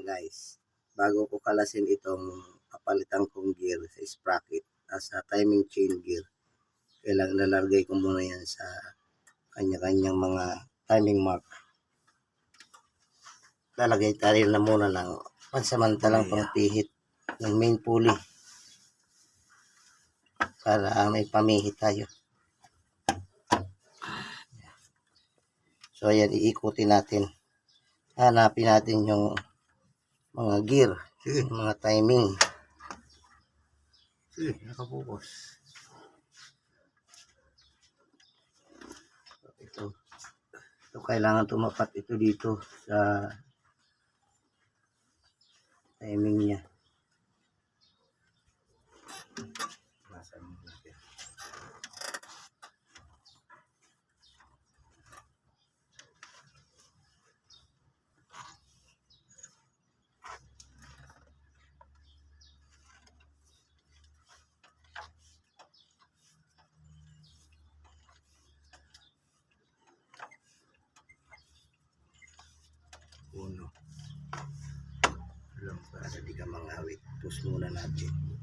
guys. Bago ko kalasin itong papalitan kong gear sa sprocket sa timing chain gear, kailangan lalagay ko muna yan sa kanya-kanyang mga timing mark. Lalagay tayo na muna ng pansamantalang pangpihit ng main pulley para may pamihit tayo. So ayan, iikutin natin. Hanapin natin yung mga gear, mga timing. Sige, nakabukas. Ito kailangan tumapat ito dito sa timing niya. Uno. Para di ka mangawit. Push muna natin.